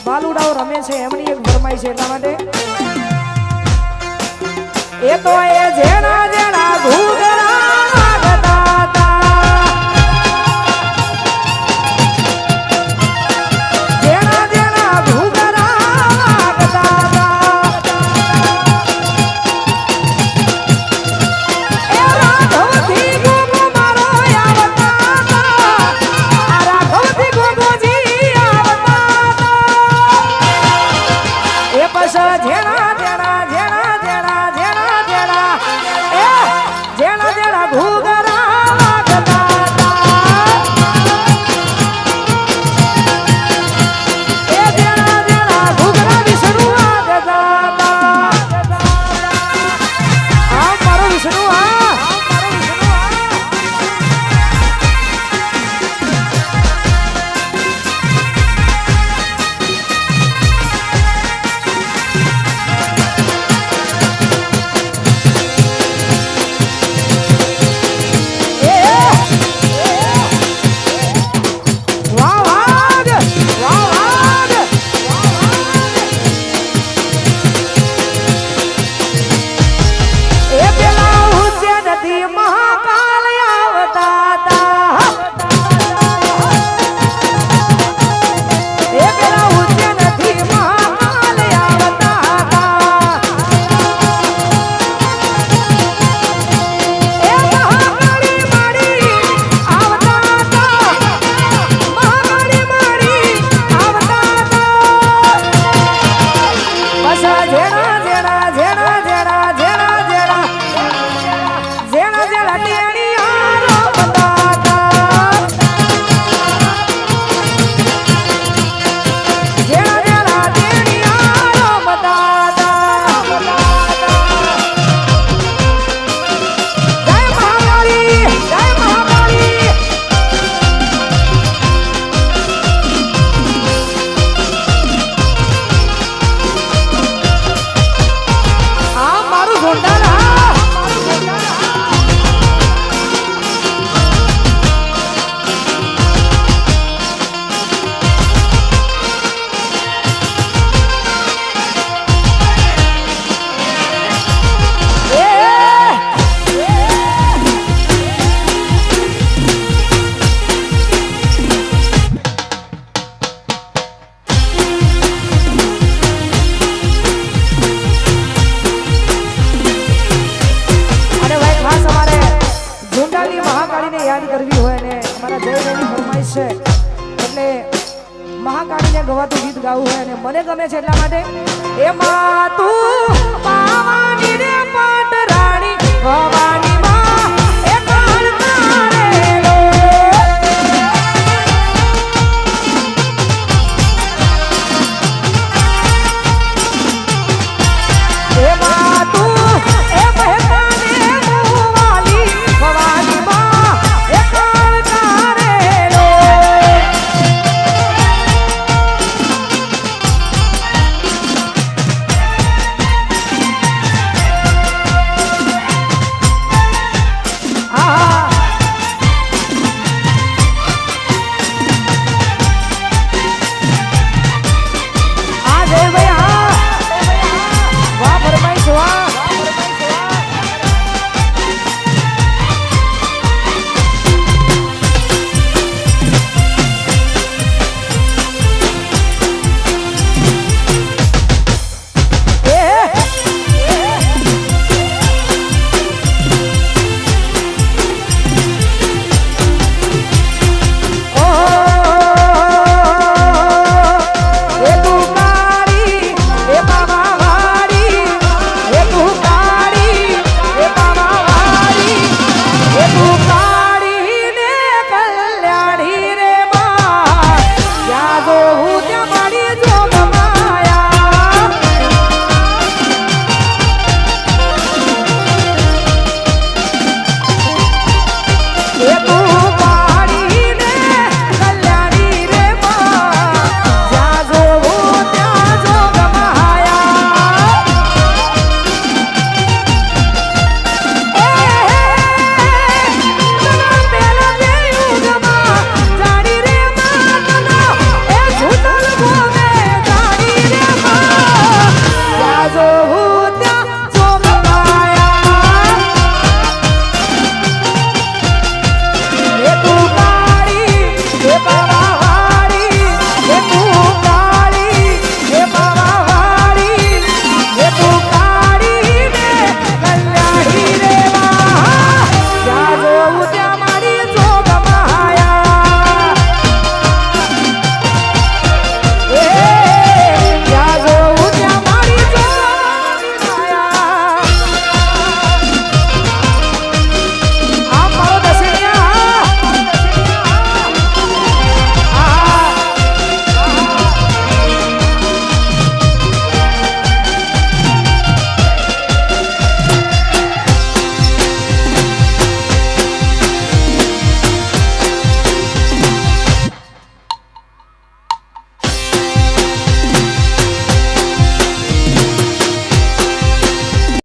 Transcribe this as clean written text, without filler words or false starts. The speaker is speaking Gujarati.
બાલુડાઓ રમે છે એમની એક ફરમાઈ છે એટલા માટે એ તો એ જેના જેના ઘૂઘરા વાગતા હતા જેના જેના ઘૂઘરા વાગતા હતા એ રાઘવથી ગોગો મારો આવતા હતા આ રાઘવથી ગોગોજી આવતા હતા એ પછા જેના જેના જેના જેના જેના જેના એ જેના જેના ઘૂઘરા વાગતા હતા એ જેના જેના ઘૂઘરા વિષ્ણુ વાગતા હતા આ મારો વિષ્ણુ જેના જેના જેના જેના જેના જેના છે એટલે મહાકાળીને ગવાતું ગીત ગાવું હોય અને મને ગમે છે એટલા માટે એમાં તું પાવાની રે પાટ રાણી ભવાની માં એ કાળ તારેલો એમાં તું એ મહેતાને મુવાલી ભવાની માં એ કાળ તારેલો આ